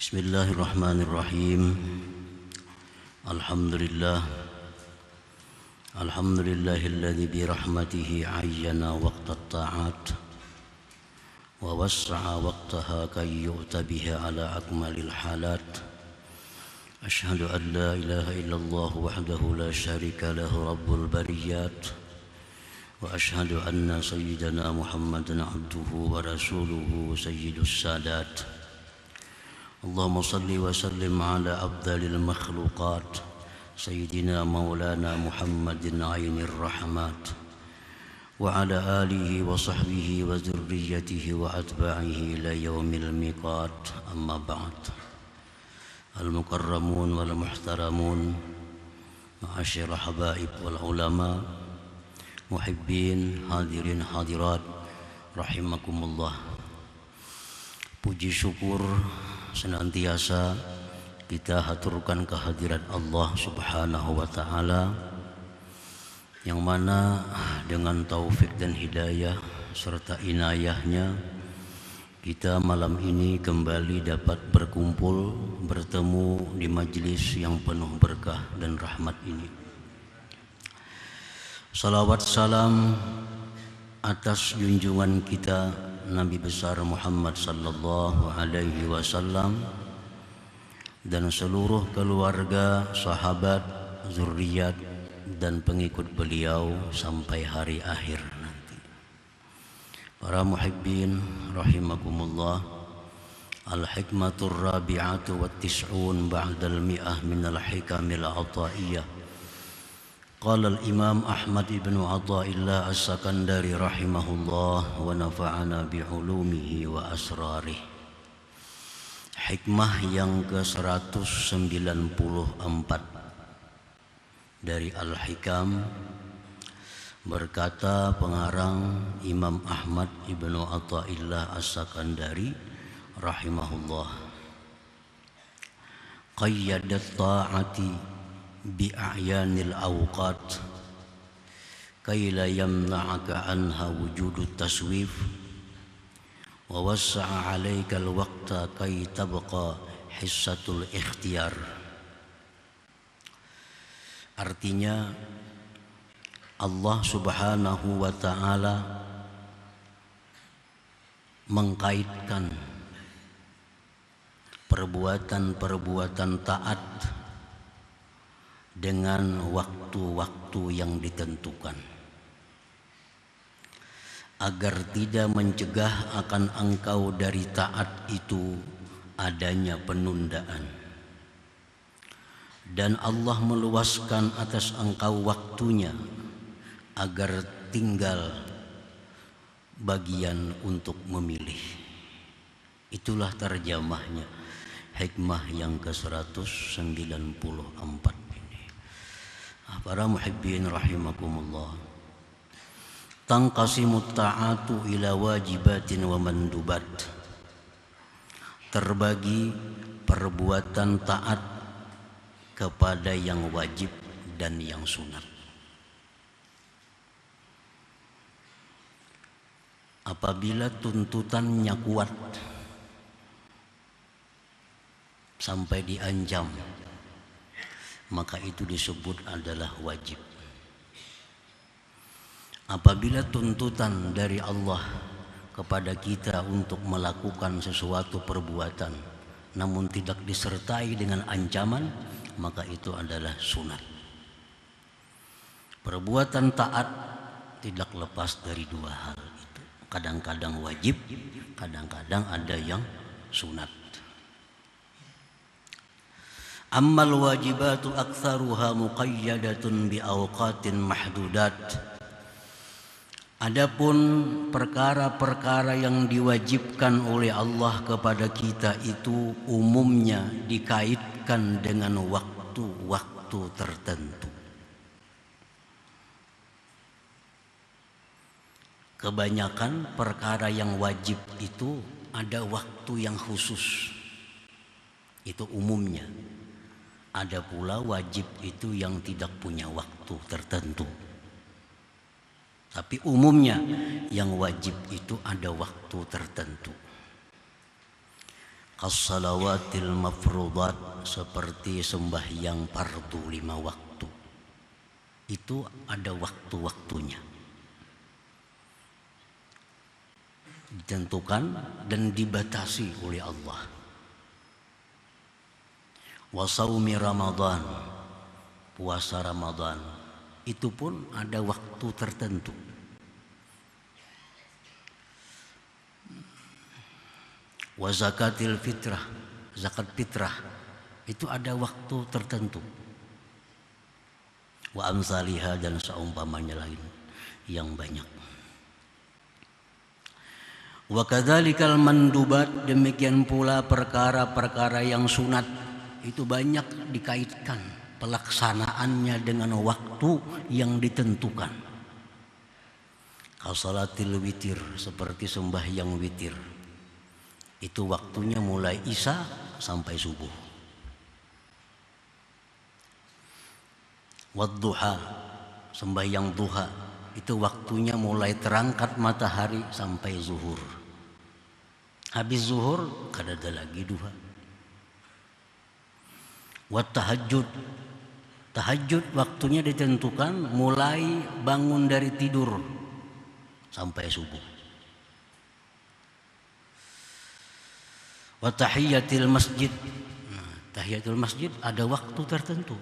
Bismillahirrahmanirrahim. Alhamdulillahilladzi bi rahmatihi ayyana waqtat ta'at wa wassa'a waqtaha kay yu'ta biha ala akmalil halat. Ashhadu an la ilaha illallah wahdahu la syarika lahu rabbul bariyat wa ashhadu anna sayyidana Muhammadan abduhu wa rasuluhu sayyidus sadat. Allahumma salli wa sallim ala afdalil makhluqat Sayyidina maulana Muhammadin ainir rahmat wa ala alihi wa sahbihi wa zurriyatihi wa atba'ihi ila yaumil miqat. Amma ba'd. Al-mukarramun wal muhtaramun, ma'asyira habaib wal ulama, muhibbin, hadirin hadirat rahimakumullah. Puji syukur senantiasa kita haturkan kehadirat Allah Subhanahu wa ta'ala, yang mana dengan taufik dan hidayah serta inayahnya kita malam ini kembali dapat berkumpul bertemu di majelis yang penuh berkah dan rahmat ini. Salawat salam atas junjungan kita Nabi besar Muhammad sallallahu alaihi wasallam dan seluruh keluarga, sahabat, zuriat dan pengikut beliau sampai hari akhir nanti. Para muhibbin rahimakumullah, al-hikmatur rabi'atu wat tis'un ba'dal mi'ah minal hikamil ataiyah. Qala al-Imam Ahmad ibn Athaillah as-Sakandari rahimahullah wa nafa'ana bi'ulumihi wa asrarih. Hikmah yang ke-194 dari Al-Hikam, berkata pengarang Imam Ahmad ibn Athaillah as-Sakandari rahimahullah, qayyadat ta'ati bi'a'yanil awqat kay la yamna'aka anha wujudut taswif wa wassa'a 'alaika al-waqta kay tabqa hissatul ikhtiyar. Artinya, Allah Subhanahu wa ta'ala mengkaitkan perbuatan-perbuatan taat dengan waktu-waktu yang ditentukan, agar tidak mencegah akan engkau dari taat itu adanya penundaan. Dan Allah meluaskan atas engkau waktunya agar tinggal bagian untuk memilih. Itulah terjemahnya hikmah yang ke-194. Para muhibbin rahimakumullah, tanqasimut ta'atu ila wajibatin wa mandubat. Terbagi perbuatan taat kepada yang wajib dan yang sunat. Apabila tuntutannya kuat sampai diancam, maka itu disebut adalah wajib. Apabila tuntutan dari Allah kepada kita untuk melakukan sesuatu perbuatan namun tidak disertai dengan ancaman, maka itu adalah sunat. Perbuatan taat tidak lepas dari dua hal itu. Kadang-kadang wajib, kadang-kadang ada yang sunat. Ammal wajibatu aktsaruha muqayyadatun bi awqatin mahdudat. Adapun perkara-perkara yang diwajibkan oleh Allah kepada kita itu umumnya dikaitkan dengan waktu-waktu tertentu. Kebanyakan perkara yang wajib itu ada waktu yang khusus. Itu umumnya. Ada pula wajib itu yang tidak punya waktu tertentu. Tapi umumnya yang wajib itu ada waktu tertentu. Kas-salawatil mafruḍat, seperti sembahyang fardu 5 waktu. Itu ada waktu-waktunya, ditentukan dan dibatasi oleh Allah. Wa shaumi Ramadan, puasa Ramadan, itu pun ada waktu tertentu. Wa zakatil fitrah, zakat fitrah, itu ada waktu tertentu. Wa amsalihha, dan seumpamanya lain yang banyak. Wa kadzalikal mandubat, demikian pula perkara-perkara yang sunat, itu banyak dikaitkan pelaksanaannya dengan waktu yang ditentukan. Kasalatil witir, seperti sembahyang witir, itu waktunya mulai isya sampai subuh. Wadduha, sembahyang duha, itu waktunya mulai terangkat matahari sampai zuhur. Habis zuhur kada ada lagi duha. Wattahajjud, tahajud waktunya ditentukan mulai bangun dari tidur sampai subuh. Wattahiyatil masjid, tahiyatul masjid ada waktu tertentu.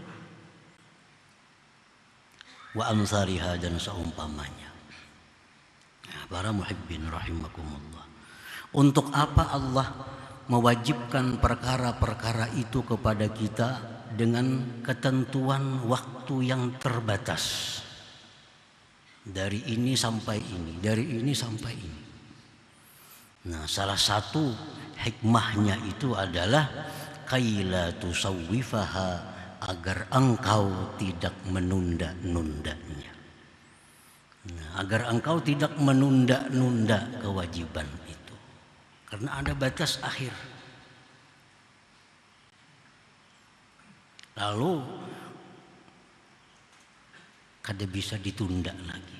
Wa amsalihha, dan seumpamanya. Para muhibbin rahimakumullah, untuk apa Allah mewajibkan perkara-perkara itu kepada kita dengan ketentuan waktu yang terbatas? Dari ini sampai ini, dari ini sampai ini. Nah, salah satu hikmahnya itu adalah kaila tusawwifaha, agar engkau tidak menunda-nundanya. Nah, agar engkau tidak menunda-nunda kewajiban itu, karena ada batas akhir. Lalu kada bisa ditunda lagi.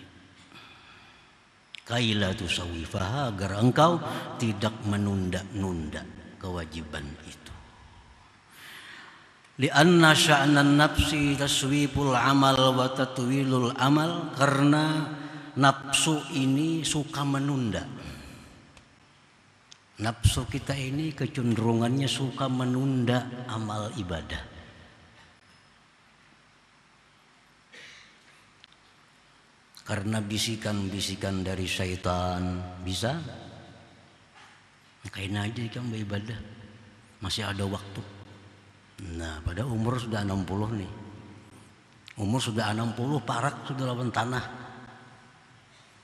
Kaila tusawwifaha, agar engkau tidak menunda-nunda kewajiban itu. Lianna sya'nan nafsi taswibul amal wa tatwilul amal, karena nafsu ini suka menunda. Nafsu kita ini kecenderungannya suka menunda amal ibadah. Karena bisikan-bisikan dari syaitan, bisa kain aja kamu ibadah, masih ada waktu. Nah, pada umur sudah 60 nih, umur sudah 60, parak sudah lawan tanah,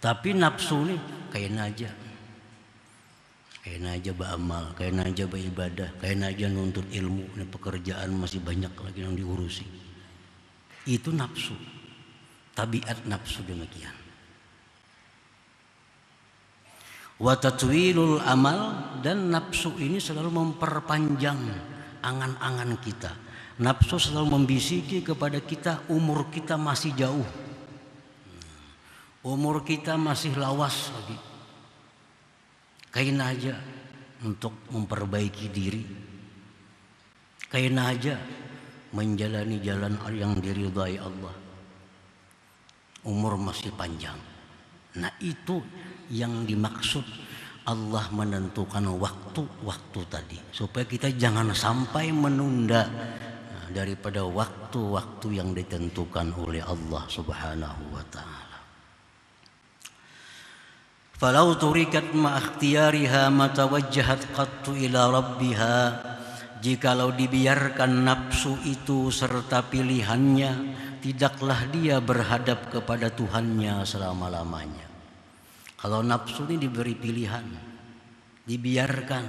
tapi nafsu nih kain aja beramal, kain aja beribadah, kain aja nuntut ilmu. Ini pekerjaan masih banyak lagi yang diurusi. Itu nafsu, tabiat nafsu demikian. Wa tatwilul amal, dan nafsu ini selalu memperpanjang angan-angan kita. Nafsu selalu membisiki kepada kita, umur kita masih jauh, umur kita masih lawas lagi. Kain aja untuk memperbaiki diri, kain aja menjalani jalan yang diridhai Allah. Umur masih panjang. Nah, itu yang dimaksud Allah menentukan waktu-waktu tadi, supaya kita jangan sampai menunda daripada waktu-waktu yang ditentukan oleh Allah Subhanahu wa ta'ala. Falau turikat ma ikhtiyariha matawajjahat qattu ila rabbiha, jikalau dibiarkan nafsu itu serta pilihannya, tidaklah dia berhadap kepada Tuhannya selama-lamanya. Kalau nafsu ini diberi pilihan, dibiarkan,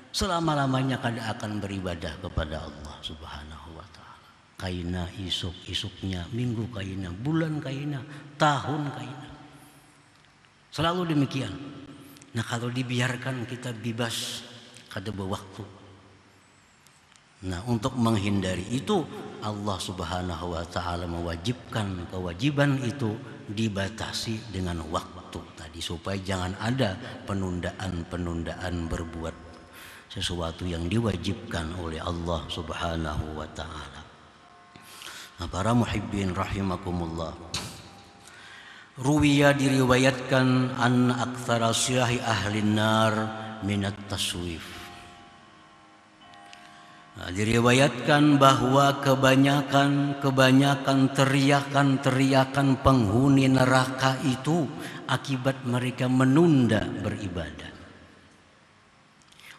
selama-lamanya kada akan beribadah kepada Allah Subhanahu wa ta'ala. Kaina isuk-isuknya, minggu kaina, bulan kaina, tahun kaina, selalu demikian. Nah, kalau dibiarkan kita bebas, kada berwaktu. Nah, untuk menghindari itu, Allah Subhanahu wa ta'ala mewajibkan kewajiban itu dibatasi dengan waktu tadi, supaya jangan ada penundaan-penundaan berbuat sesuatu yang diwajibkan oleh Allah Subhanahu wa taala. Nah, para muhibbin rahimakumullah. Ruwiya diriwayatkan an aktsara syahi ahlin nar minat taswif. Nah, diriwayatkan bahwa kebanyakan teriakan penghuni neraka itu akibat mereka menunda beribadah.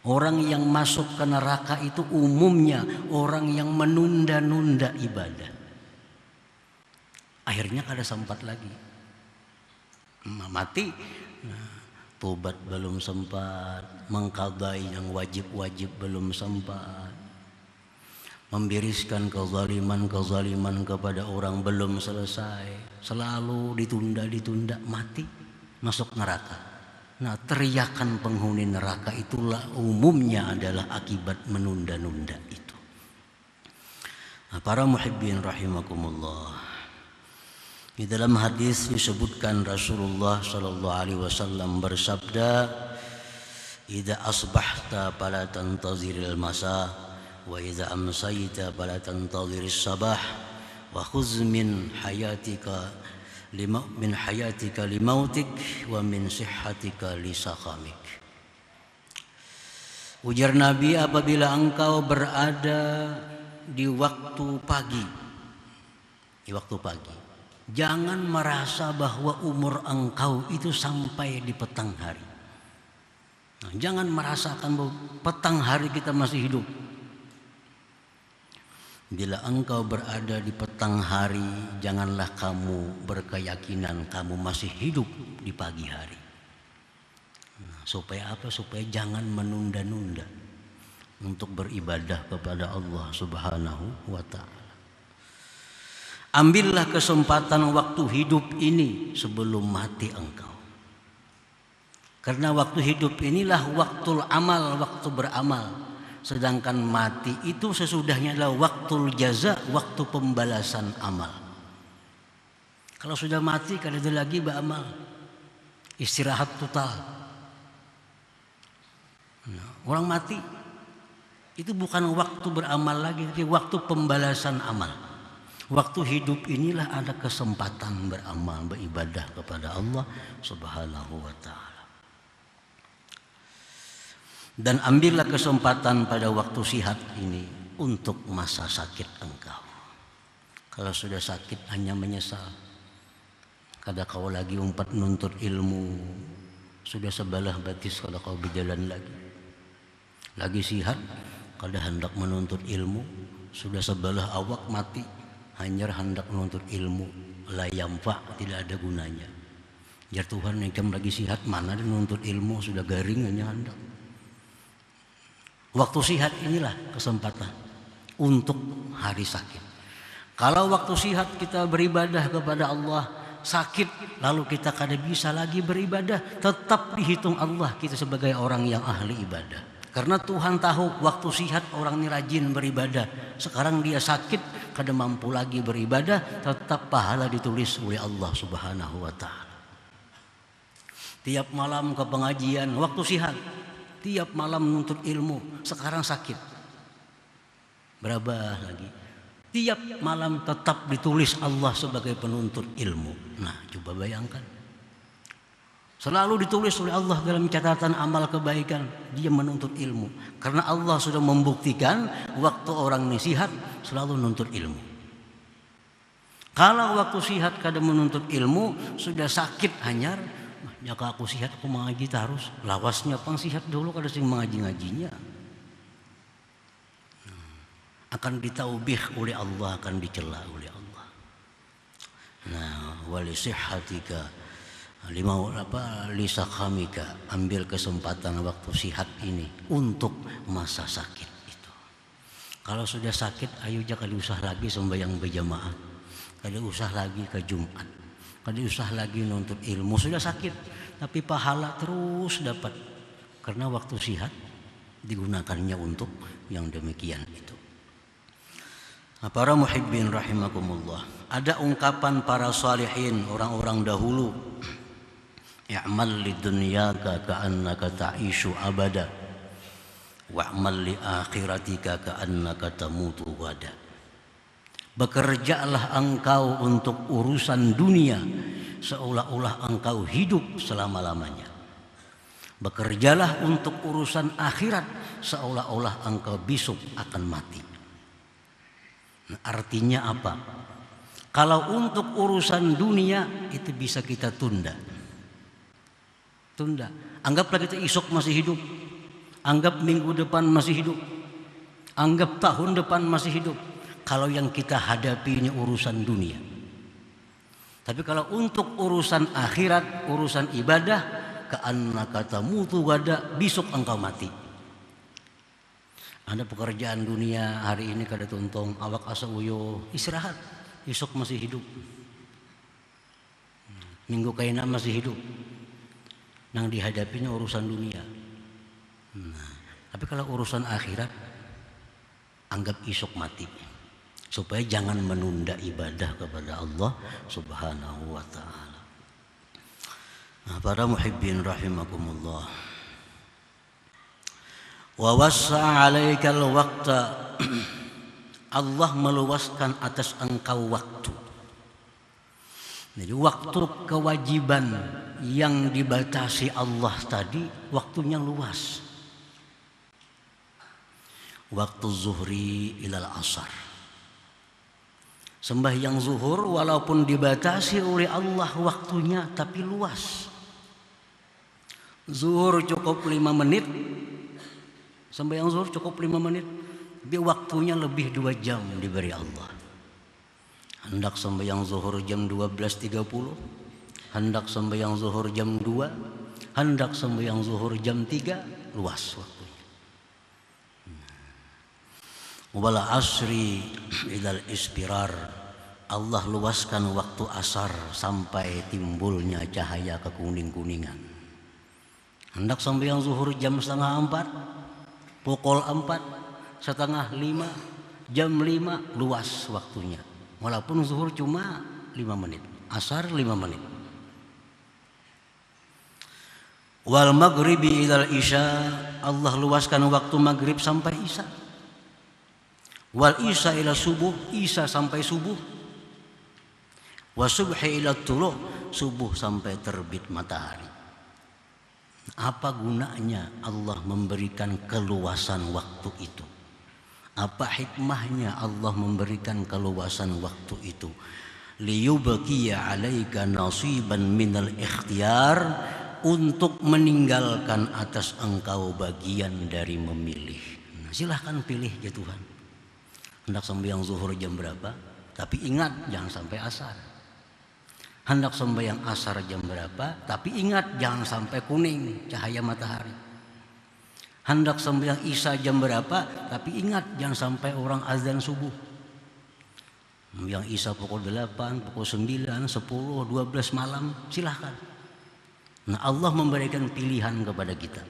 Orang yang masuk ke neraka itu umumnya orang yang menunda-nunda ibadah. Akhirnya kada sempat lagi. Mati, tobat belum sempat, mengqadai yang wajib-wajib belum sempat, membereskan kezaliman kepada orang belum selesai, selalu ditunda, mati, masuk neraka. Nah, teriakan penghuni neraka itulah umumnya adalah akibat menunda-nunda itu. Nah, para muhibbin rahimakumullah. Di dalam hadis disebutkan Rasulullah sallallahu alaihi wasallam bersabda, "Idza asbahta fala tantaziril masa wa idza amsayta fala tantaziris sabah wa khudz min hayatika limautik wa min sihhatika lisaqamik." Ujar Nabi, apabila engkau berada di waktu pagi, jangan merasa bahwa umur engkau itu sampai di petang hari. Nah, jangan merasakan bahwa petang hari kita masih hidup. Bila engkau berada di petang hari, janganlah kamu berkeyakinan kamu masih hidup di pagi hari. Nah, supaya apa? Supaya jangan menunda-nunda untuk beribadah kepada Allah Subhanahu wa ta'ala. Ambillah kesempatan waktu hidup ini sebelum mati engkau. Karena waktu hidup inilah waktul amal, waktu beramal. Sedangkan mati itu sesudahnya adalah waktul jaza, waktu pembalasan amal. Kalau sudah mati kada ada lagi beramal, istirahat total. Nah, orang mati itu bukan waktu beramal lagi, tapi waktu pembalasan amal. Waktu hidup inilah ada kesempatan beramal, beribadah kepada Allah Subhanahu wa ta'ala. Dan ambillah kesempatan pada waktu sihat ini untuk masa sakit engkau. Kalau sudah sakit hanya menyesal. Kada kau lagi umpat nuntut ilmu, sudah sebelah batis kalau kau berjalan lagi. Lagi sihat, kada hendak menuntut ilmu, sudah sebelah awak mati. Hanya hendak menuntut ilmu, la yamfa, tidak ada gunanya. Ya Tuhan, engkau lagi sihat, mana ada menuntut ilmu, sudah garing hanya hendak. Waktu sihat inilah kesempatan untuk hari sakit. Kalau waktu sihat kita beribadah kepada Allah, sakit lalu kita kada bisa lagi beribadah, tetap dihitung Allah kita sebagai orang yang ahli ibadah. Karena Tuhan tahu waktu sihat orang ini rajin beribadah. Sekarang dia sakit, kada mampu lagi beribadah, tetap pahala ditulis oleh Allah Subhanahu wa ta'ala. Tiap malam ke pengajian, waktu sihat. Tiap malam menuntut ilmu, sekarang sakit. Berapa lagi? Tiap malam tetap ditulis Allah sebagai penuntut ilmu. Nah, coba bayangkan. Selalu ditulis oleh Allah dalam catatan amal kebaikan, dia menuntut ilmu. Karena Allah sudah membuktikan waktu orang ini sihat selalu menuntut ilmu. Kalau waktu sihat kada menuntut ilmu, sudah sakit hanyar, jika aku sihat aku mengaji terus. Lawasnya pang sihat dulu kada sing mengaji-ngajinya. Akan ditaubih oleh Allah, akan dicela oleh Allah. Nah, wali sihhatika lisaqamika, ambil kesempatan waktu sihat ini untuk masa sakit itu. Kalau sudah sakit, ayo jangan usah lagi sembahyang berjamaah, kada usah lagi ke Jumat, kada usah lagi nuntut ilmu. Sudah sakit, tapi pahala terus dapat karena waktu sihat digunakannya untuk yang demikian itu. Nah, para muhibbin rahimakumullah, ada ungkapan para salihin, orang-orang dahulu, i'mal lidunyaka ka'annaka ta'ishu abada wa'mal li akhiratika ka'annaka tamutu ghadan. Bekerjalah engkau untuk urusan dunia seolah-olah engkau hidup selama-lamanya. Bekerjalah untuk urusan akhirat seolah-olah engkau besok akan mati. Nah, artinya apa? Kalau untuk urusan dunia itu bisa kita tunda. Anggaplah kita esok masih hidup. Anggap minggu depan masih hidup. Anggap tahun depan masih hidup. Kalau yang kita hadapi ini urusan dunia. Tapi kalau untuk urusan akhirat, urusan ibadah, ka'annaka tamutu ghadan, besok engkau mati. Ada pekerjaan dunia hari ini kada tuntong, awak asa uyo, istirahat, besok masih hidup. Minggu kaina masih hidup. Nang dihadapinya urusan dunia. Nah, tapi kalau urusan akhirat, anggap esok mati. Supaya jangan menunda ibadah kepada Allah Subhanahu wa ta'ala. Nah, para muhibbin rahimakumullah. Wa wassa 'alaikal waqta. Allah meluaskan atas engkau waktu. Jadi waktu kewajiban yang dibatasi Allah tadi waktunya luas. Waktu zuhri ilal asar. Sembahyang zuhur walaupun dibatasi oleh Allah waktunya tapi luas. Zuhur cukup 5 menit. Sembahyang zuhur cukup 5 menit. Tapi waktunya lebih 2 jam diberi Allah. Hendak sembahyang zuhur jam 12.30. Hendak sembahyang zuhur jam 2. Hendak sembahyang zuhur jam 3. Luas waktunya. Wal asri ilal ispirar. Allah luaskan waktu asar sampai timbulnya cahaya kekuning-kuningan. Hendak sembahyang zuhur jam 4:30, pukul 4, 4:30, jam 5 luas waktunya. Walaupun zuhur cuma 5 menit, asar 5 menit. Wal maghribi ilal isya. Allah luaskan waktu maghrib sampai isya. Wal isya ila subuh, isya sampai subuh. Wasubhi ila tulu', subuh sampai terbit matahari. Apa gunanya Allah memberikan keluasan waktu itu? Apa hikmahnya Allah memberikan keluasan waktu itu? Liyubqiya 'alaika nasiban minal ikhtiyar, untuk meninggalkan atas engkau bagian dari memilih. Nah, silahkan pilih ya Tuhan. Hendak sembahyang zuhur jam berapa? Tapi ingat jangan sampai asar. Hendak sembahyang asar jam berapa? Tapi ingat jangan sampai kuning cahaya matahari. Hendak sembahyang isya jam berapa? Tapi ingat jangan sampai orang azan subuh. Yang isya pukul 8, pukul 9, 10, 12 malam, silahkan. Nah, Allah memberikan pilihan kepada kita.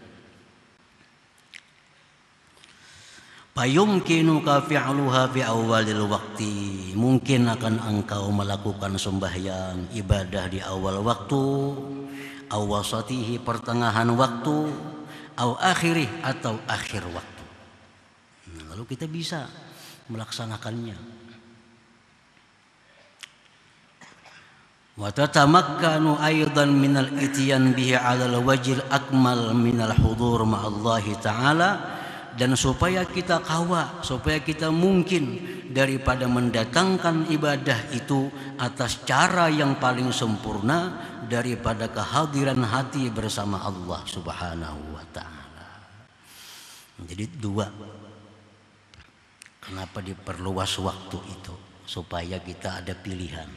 Fayumkinuka fi'luha fi awalil waqti. Mungkin akan engkau melakukan sembahyang ibadah di awal waktu, aw wasatihi pertengahan waktu, aw akhirih atau akhir waktu. Nah, lalu kita bisa melaksanakannya. Wa tatamakkanu aidan minal ityan bihi 'alal wajhil akmal minal hudur ma'allahi ta'ala. Dan supaya kita kawa, supaya kita mungkin daripada mendatangkan ibadah itu atas cara yang paling sempurna daripada kehadiran hati bersama Allah Subhanahu wa ta'ala. Jadi dua, kenapa diperluas waktu itu? Supaya kita ada pilihan.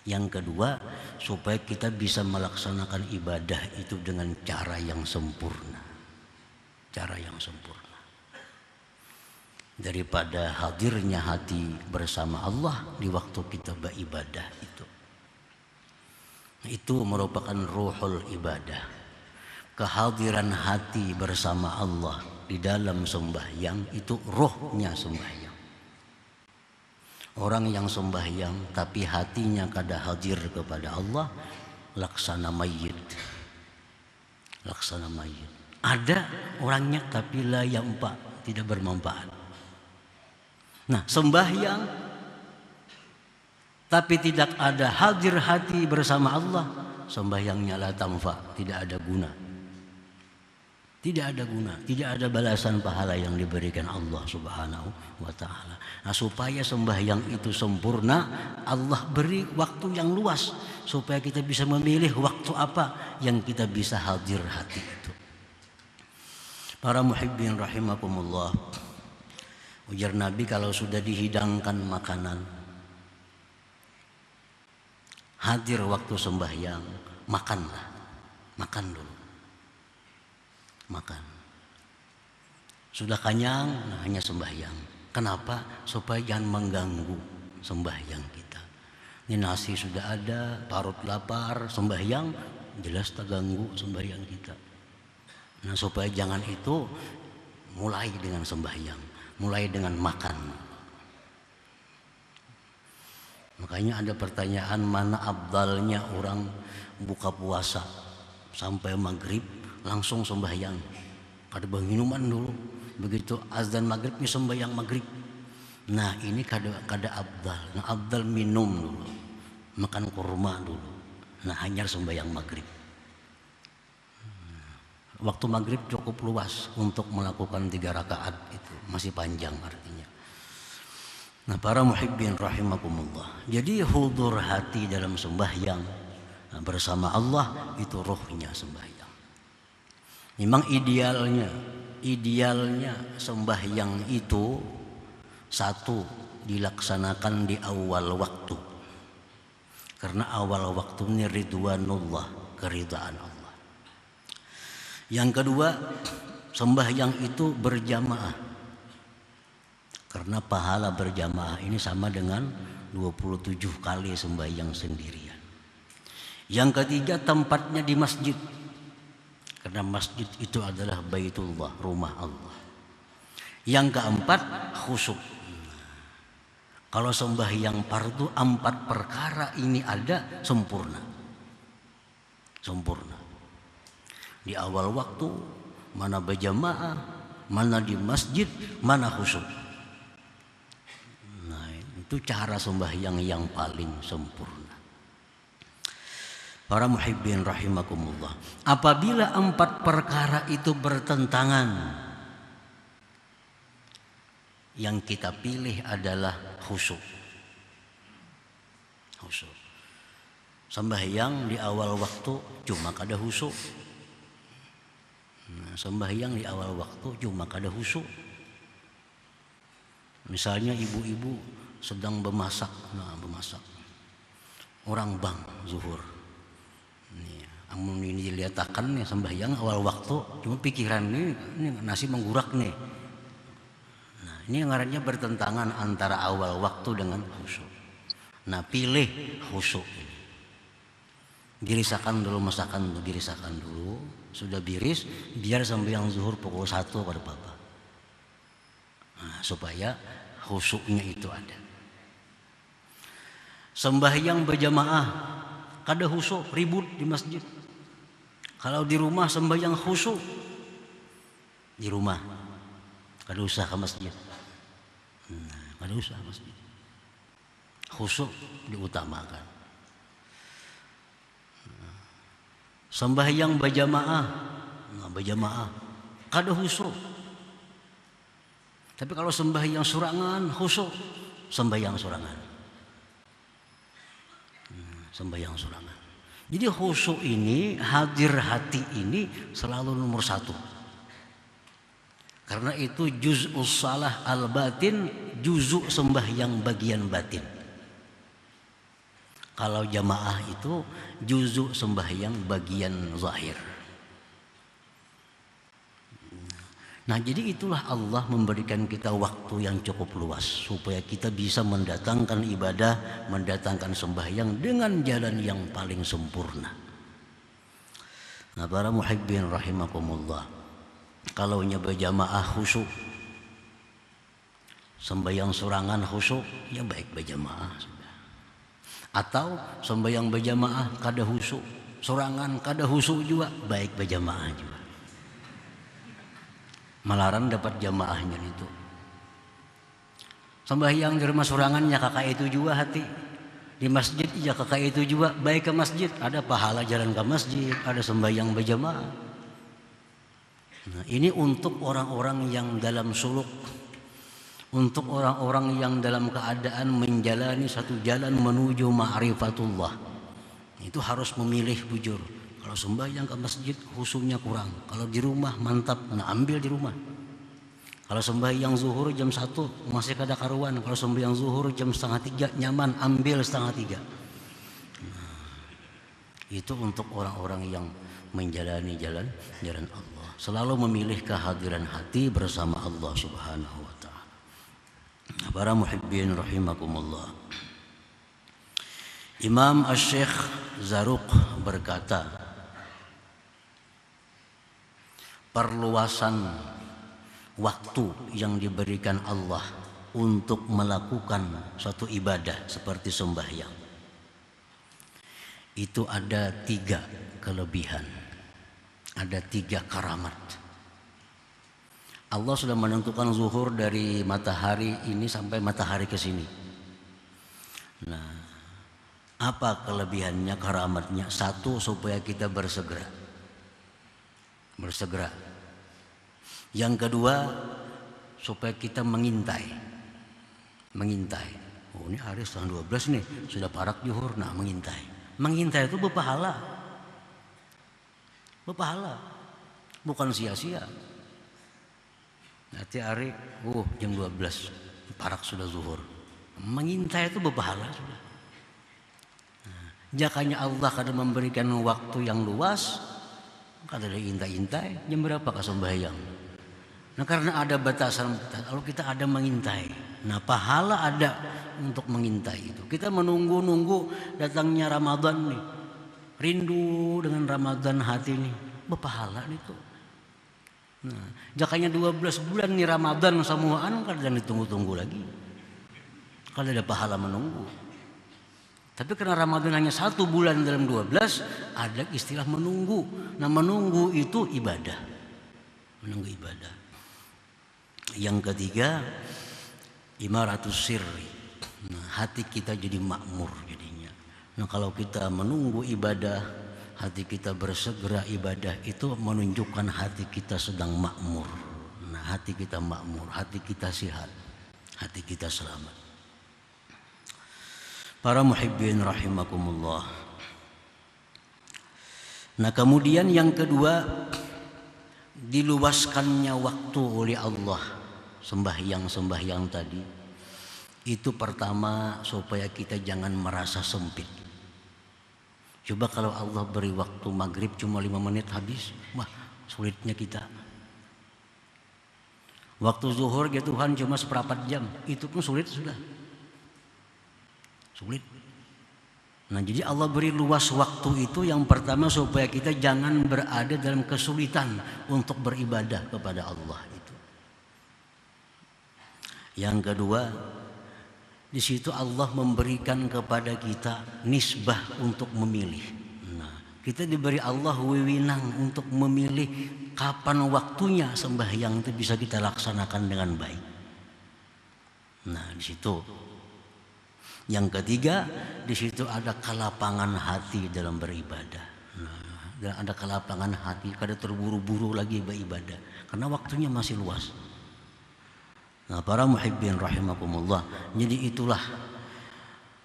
Yang kedua, supaya kita bisa melaksanakan ibadah itu dengan cara yang sempurna. Cara yang sempurna. Daripada hadirnya hati bersama Allah di waktu kita beribadah itu. Itu merupakan ruhul ibadah. Kehadiran hati bersama Allah di dalam sembahyang itu ruhnya sembahyang. Orang yang sembahyang tapi hatinya kada hadir kepada Allah, laksana mayyit. Laksana mayyit. Ada orangnya tapi la yanfa, tidak bermanfaat. Nah, sembahyang tapi tidak ada hadir hati bersama Allah, sembahyangnya la tanfa, tidak ada guna. Tidak ada guna, tidak ada balasan pahala yang diberikan Allah Subhanahu wa taala. Nah, supaya sembahyang itu sempurna, Allah beri waktu yang luas supaya kita bisa memilih waktu apa yang kita bisa hadir hati itu. Para muhibbin rahimakumullah, ujar Nabi, kalau sudah dihidangkan makanan, hadir waktu sembahyang, makanlah. Makan dulu. Makan. Sudah kenyang, nah hanya sembahyang. Kenapa? Supaya jangan mengganggu sembahyang kita. Ini nasi sudah ada, parut lapar, sembahyang jelas terganggu sembahyang kita. Nah, supaya jangan itu, mulai dengan sembahyang, mulai dengan makan. Makanya ada pertanyaan, mana afdalnya orang buka puasa sampai maghrib langsung sembahyang. Kada minuman dulu, begitu azan maghrib ini sembahyang maghrib. Nah, ini kada afdal. Nah, afdal minum dulu, makan kurma dulu. Nah, hanya sembahyang maghrib. Waktu maghrib cukup luas untuk melakukan 3 rakaat, itu masih panjang artinya. Nah, para muhibbin rahimakumullah, jadi hudur hati dalam sembahyang bersama Allah itu ruhnya sembahyang. Memang idealnya sembahyang itu satu, dilaksanakan di awal waktu. Karena awal waktu ini ridwanullah, keridhaan Allah. Yang kedua, sembahyang itu berjamaah. Karena pahala berjamaah ini sama dengan 27 kali sembahyang sendirian. Yang ketiga, tempatnya di masjid. Karena masjid itu adalah Baitullah, rumah Allah. Yang keempat, khusyuk. Kalau sembahyang fardu 4 perkara ini ada, sempurna. Sempurna. Di awal waktu, mana berjamaah, mana di masjid, mana khusyuk. Nah, itu cara sembahyang yang paling sempurna. Para muhibbin rahimakumullah, apabila 4 perkara itu bertentangan, yang kita pilih adalah khusyuk. Khusyuk. Sembahyang di awal waktu cuma kada khusyuk. Nah, sembahyang di awal waktu cuma kada khusyuk. Misalnya ibu-ibu sedang bemasak, bemasak. Orang bang zuhur. Amun ini dilihatkan nih sembahyang awal waktu, cuma pikiran ini nasi menggurak nih. Nah, ini ngarannya bertentangan antara awal waktu dengan khusyuk. Nah, pilih khusyuk ini. Dirisakan dulu, masakan dirisakan dulu, sudah biris, biar sembahyang zuhur pukul 1 pada papa. Nah, supaya khusyuknya itu ada. Sembahyang berjamaah, kada khusyuk, ribut di masjid. Kalau di rumah sembahyang khusyuk, di rumah kada usah ke masjid. Kada usah ke masjid. Khusyuk diutamakan. Sembahyang berjamaah, berjamaah kada khusyuk. Tapi kalau sembahyang surangan khusyuk, sembahyang surangan. Sembahyang surangan. Jadi khusyuk ini, hadir hati ini selalu nomor 1. Karena itu juz'us shalah al-batin, juz'u sembahyang bagian batin. Kalau jamaah itu juz'u sembahyang bagian zahir. Nah, jadi itulah Allah memberikan kita waktu yang cukup luas supaya kita bisa mendatangkan ibadah, mendatangkan sembahyang dengan jalan yang paling sempurna. Nah, para muhibbin rahimakumullah, kalau berjamaah khusyuk, sembahyang surangan khusyuk, ya baik berjamaah. Atau sembahyang berjamaah kada khusyuk, surangan kada khusyuk juga, baik berjamaah juga. Malaran dapat jamaahnya itu. Sembahyang di rumah sorangannya kakak itu juga hati. Di masjid ya kakak itu juga baik ke masjid, ada pahala jalan ke masjid, ada sembahyang berjamaah. Nah, ini untuk orang-orang yang dalam suluk, untuk orang-orang yang dalam keadaan menjalani satu jalan menuju ma'rifatullah. Itu harus memilih bujur. Kalau sembahyang ke masjid khusyuknya kurang, kalau di rumah mantap, nah ambil di rumah. Kalau sembahyang zuhur jam 1 masih kada karuan, kalau sembahyang zuhur jam 2:30 nyaman, ambil 2:30. Nah, itu untuk orang-orang yang menjalani jalan Allah, selalu memilih kehadiran hati bersama Allah Subhanahu wa taala. Para muhibbin rahimakumullah. Imam Asy-Syaikh Zarruq berkata, perluasan waktu yang diberikan Allah untuk melakukan suatu ibadah seperti sembahyang itu ada 3 kelebihan, ada 3 karamat. Allah sudah menentukan zuhur dari matahari ini sampai matahari ke sini. Nah, apa kelebihannya, karamatnya? 1, supaya kita bersegera. Yang kedua, supaya kita mengintai. Oh, ini hari 12 nih, sudah parak zuhur, nah mengintai. Mengintai itu berpahala. Bukan sia-sia. Nanti hari, jam 12, parak sudah zuhur. Mengintai itu berpahala sudah. Nah, jakanya Allah kadang memberikan waktu yang luas, kadang ada intai-intai, jam berapa kah sembahyang? Nah, karena ada batasan, kalau kita ada mengintai, nah pahala ada untuk mengintai itu. Kita menunggu datangnya Ramadan nih, rindu dengan Ramadan hati nih, berpahala nih tuh. Nah, jakanya 12 bulan nih Ramadan semuaan, kadang ditunggu-tunggu lagi, kalau ada pahala menunggu. Tapi karena Ramadan hanya 1 bulan dalam 12, ada istilah menunggu. Nah, menunggu itu ibadah. Menunggu ibadah. Yang ketiga, imaratus sirri. Nah, hati kita jadi makmur jadinya. Nah, kalau kita menunggu ibadah, hati kita bersegera ibadah, itu menunjukkan hati kita sedang makmur. Nah, hati kita makmur, hati kita sehat, hati kita selamat. Para muhibbin rahimakumullah. Nah, kemudian yang kedua, diluaskannya waktu oleh Allah. Sembahyang tadi itu pertama supaya kita jangan merasa sempit. Coba kalau Allah beri waktu maghrib cuma 5 menit habis, wah sulitnya kita. Waktu zuhur ya Tuhan cuma 1/4 jam, itu pun sulit sudah. Sulit. Nah, jadi Allah beri luas waktu itu yang pertama supaya kita jangan berada dalam kesulitan untuk beribadah kepada Allah itu. Yang kedua, di situ Allah memberikan kepada kita nisbah untuk memilih. Nah, kita diberi Allah wewenang untuk memilih kapan waktunya sembahyang itu bisa kita laksanakan dengan baik. Nah, di situ. Yang ketiga, di situ ada kelapangan hati dalam beribadah. Nah, dan ada kelapangan hati, kada terburu-buru lagi beribadah karena waktunya masih luas. Nah, para muhibbin rahimakumullah, jadi itulah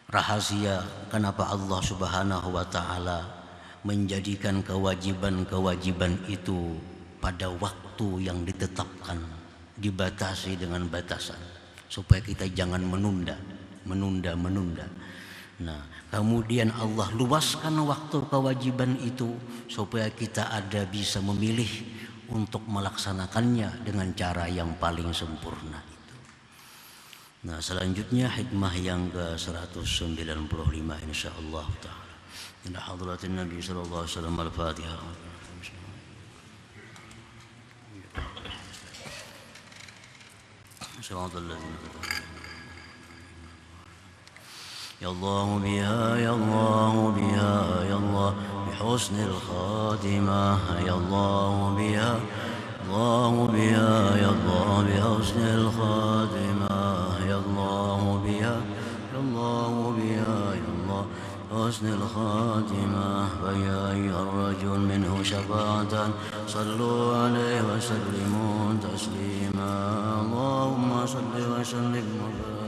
rahasia kenapa Allah Subhanahu wa taala menjadikan kewajiban-kewajiban itu pada waktu yang ditetapkan, dibatasi dengan batasan supaya kita jangan menunda. Nah, kemudian Allah luaskan waktu kewajiban itu supaya kita ada bisa memilih untuk melaksanakannya dengan cara yang paling sempurna itu. Nah, selanjutnya hikmah yang ke-195 insyaallah taala. Ila hadratin Nabi sallallahu alaihi wasallam al-Fatihah. يا الله بها يا الله بها يا الله بحسن الخاتمة يا الله بها الله بها يا الله بحسن الخاتمة يا الله بها يا الله بها يا الله حسن الخاتمة فيا أيها الرجل منه شفاعة صلوا عليه وسلموا تسليما اللهم صل وسلم وبارك